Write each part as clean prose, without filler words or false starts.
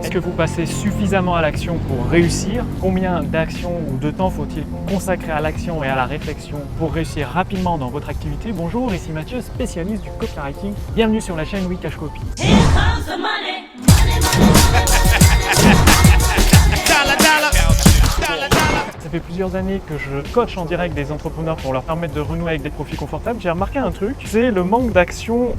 Est-ce que vous passez suffisamment à l'action pour réussir? Combien d'actions ou de temps faut-il consacrer à l'action et à la réflexion pour réussir rapidement dans votre activité? Bonjour, ici Mathieu, spécialiste du copywriting. Bienvenue sur la chaîne Wikash Copy. Ça fait plusieurs années que je coach en direct des entrepreneurs pour leur permettre de renouer avec des profits confortables. J'ai remarqué un truc, c'est le manque d'action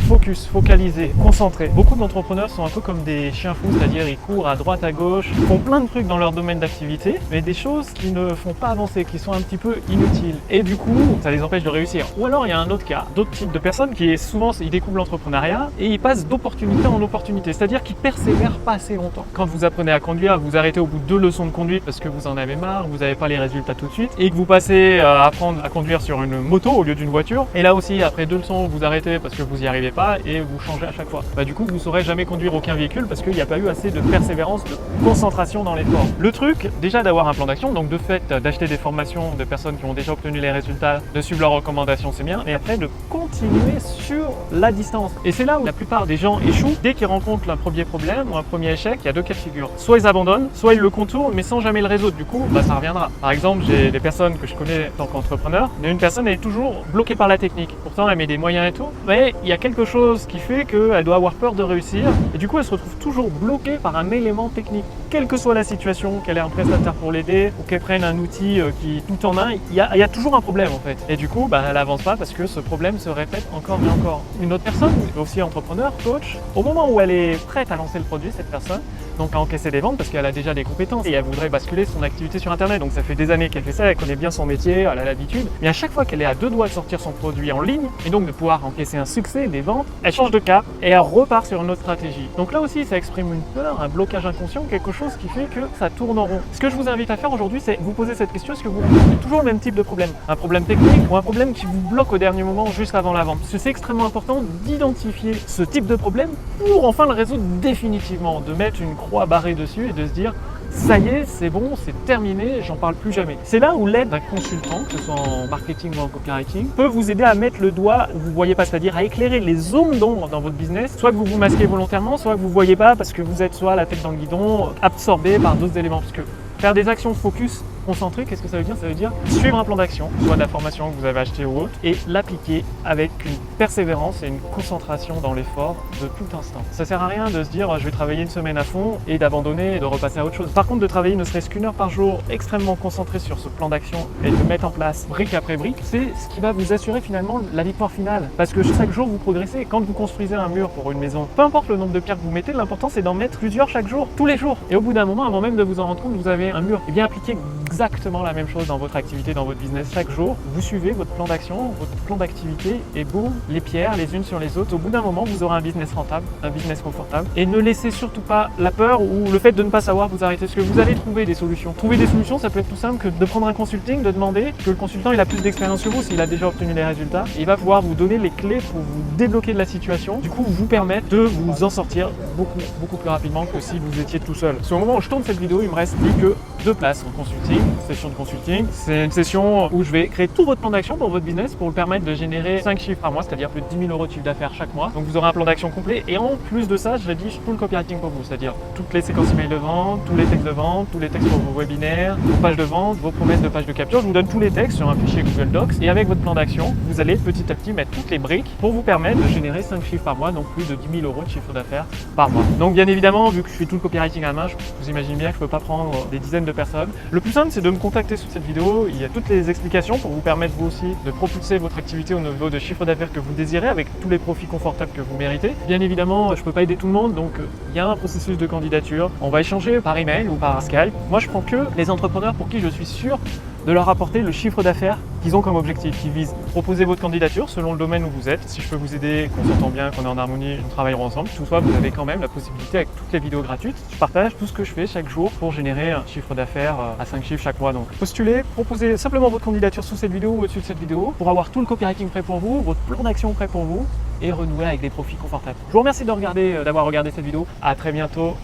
focalisée, concentrée. Beaucoup d'entrepreneurs sont un peu comme des chiens fous, c'est-à-dire ils courent à droite, à gauche, font plein de trucs dans leur domaine d'activité, mais des choses qui ne font pas avancer, qui sont un petit peu inutiles. Et du coup, ça les empêche de réussir. Ou alors il y a un autre cas, d'autres types de personnes qui souvent ils découvrent l'entrepreneuriat et ils passent d'opportunité en opportunité, c'est-à-dire qu'ils persévèrent pas assez longtemps. Quand vous apprenez à conduire, vous arrêtez au bout de 2 leçons de conduite parce que vous en avez marre, vous n'avez pas les résultats tout de suite, et que vous passez à apprendre à conduire sur une moto au lieu d'une voiture, et là aussi après 2 leçons vous arrêtez parce que vous n'y arrivez pas et vous changez à chaque fois. Du coup vous ne saurez jamais conduire aucun véhicule parce qu'il n'y a pas eu assez de persévérance, de concentration dans l'effort. Le truc, déjà d'avoir un plan d'action, donc de fait d'acheter des formations de personnes qui ont déjà obtenu les résultats, de suivre leurs recommandations, c'est bien, et après de continuer sur la distance. Et c'est là où la plupart des gens échouent. Dès qu'ils rencontrent un premier problème ou un premier échec, il y a 2 cas de figure. Soit ils abandonnent, soit ils le contournent mais sans jamais le résoudre. Du coup ça reviendra. Par exemple, j'ai des personnes que je connais en tant qu'entrepreneur, mais une personne elle est toujours bloquée par la technique. Pourtant elle met des moyens et tout, mais il y a quelque chose qui fait qu'elle doit avoir peur de réussir, et du coup elle se retrouve toujours bloquée par un élément technique. Quelle que soit la situation, qu'elle ait un prestataire pour l'aider ou qu'elle prenne un outil qui tout en un, il y a toujours un problème en fait. Et du coup elle n'avance pas parce que ce problème se répète encore et encore. Une autre personne, aussi entrepreneur, coach, au moment où elle est prête à lancer le produit, cette personne, donc à encaisser des ventes parce qu'elle a déjà des compétences et elle voudrait basculer son activité sur internet, donc ça fait des années qu'elle fait ça, elle connaît bien son métier, elle a l'habitude, mais à chaque fois qu'elle est à 2 doigts de sortir son produit en ligne et donc de pouvoir encaisser un succès, des ventes, elle change de cap et elle repart sur une autre stratégie. Donc là aussi ça exprime une peur, un blocage inconscient, quelque chose qui fait que ça tourne en rond. Ce que je vous invite à faire aujourd'hui, c'est vous poser cette question: est-ce que vous rencontrez toujours le même type de problème? Un problème technique ou un problème qui vous bloque au dernier moment juste avant la vente? Parce que c'est extrêmement important d'identifier ce type de problème pour enfin le résoudre définitivement, de mettre une croix barrée dessus et de se dire ça y est, c'est bon, c'est terminé, j'en parle plus jamais. C'est là où l'aide d'un consultant, que ce soit en marketing ou en copywriting, peut vous aider à mettre le doigt où vous ne voyez pas, c'est-à-dire à éclairer les zones d'ombre dans votre business, soit que vous vous masquez volontairement, soit que vous ne voyez pas parce que vous êtes soit la tête dans le guidon, absorbé par d'autres éléments. Parce que faire des actions focus, concentrées, qu'est-ce que ça veut dire? Ça veut dire suivre un plan d'action, soit de la formation que vous avez achetée ou autre, et l'appliquer avec une persévérance et une concentration dans l'effort de tout instant. Ça sert à rien de se dire je vais travailler une semaine à fond et d'abandonner et de repasser à autre chose. Par contre, de travailler ne serait-ce qu'1 heure par jour extrêmement concentré sur ce plan d'action et de le mettre en place brique après brique, c'est ce qui va vous assurer finalement la victoire finale. Parce que chaque jour vous progressez. Quand vous construisez un mur pour une maison, peu importe le nombre de pierres que vous mettez, l'important c'est d'en mettre plusieurs chaque jour, tous les jours. Et au bout d'un moment, avant même de vous en rendre compte, vous avez un mur. Et bien appliquer exactement la même chose dans votre activité, dans votre business chaque jour. Vous suivez votre plan d'action, votre plan d'activité, et boum, les pierres les unes sur les autres. Au bout d'un moment, vous aurez un business rentable, un business confortable. Et ne laissez surtout pas la peur ou le fait de ne pas savoir vous arrêter, parce que vous allez trouver des solutions. Trouver des solutions, ça peut être tout simple que de prendre un consulting, de demander que le consultant il a plus d'expérience que vous s'il a déjà obtenu les résultats. Il va pouvoir vous donner les clés pour vous débloquer de la situation, du coup vous permettre de vous en sortir beaucoup plus rapidement que si vous étiez tout seul. Parce qu'au moment où je tourne cette vidéo, il me reste plus que 2 places en consulting, session de consulting. C'est une session où je vais créer tout votre plan d'action pour votre business pour vous permettre de générer 5 chiffres par mois, c'est-à-dire plus de 10 000 € de chiffre d'affaires chaque mois. Donc vous aurez un plan d'action complet et en plus de ça, je rédige tout le copywriting pour vous, c'est-à-dire toutes les séquences email de vente, tous les textes de vente, tous les textes pour vos webinaires, vos pages de vente, vos promesses de pages de capture. Je vous donne tous les textes sur un fichier Google Docs et avec votre plan d'action, vous allez petit à petit mettre toutes les briques pour vous permettre de générer 5 chiffres par mois, donc plus de 10 000 € de chiffre d'affaires par mois. Donc bien évidemment, vu que je fais tout le copywriting à la main, vous imaginez bien que je ne peux pas prendre des dizaines de personnes. Le plus simple, c'est de me contacter sous cette vidéo. Il y a toutes les explications pour vous permettre vous aussi de propulser votre activité au niveau de chiffre d'affaires que vous désirez avec tous les profits confortables que vous méritez. Bien évidemment, je ne peux pas aider tout le monde, donc il y a un processus de candidature. On va échanger par email ou par Skype. Moi, je prends que les entrepreneurs pour qui je suis sûr de leur apporter le chiffre d'affaires qu'ils ont comme objectif, qui vise. Proposez votre candidature selon le domaine où vous êtes. Si je peux vous aider, qu'on s'entend bien, qu'on est en harmonie, nous travaillerons ensemble. Toutefois, vous avez quand même la possibilité avec toutes les vidéos gratuites. Je partage tout ce que je fais chaque jour pour générer un chiffre d'affaires à 5 chiffres chaque mois. Donc postulez, proposez simplement votre candidature sous cette vidéo ou au-dessus de cette vidéo pour avoir tout le copywriting prêt pour vous, votre plan d'action prêt pour vous et renouer avec des profits confortables. Je vous remercie d'avoir regardé cette vidéo. À très bientôt.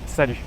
Salut.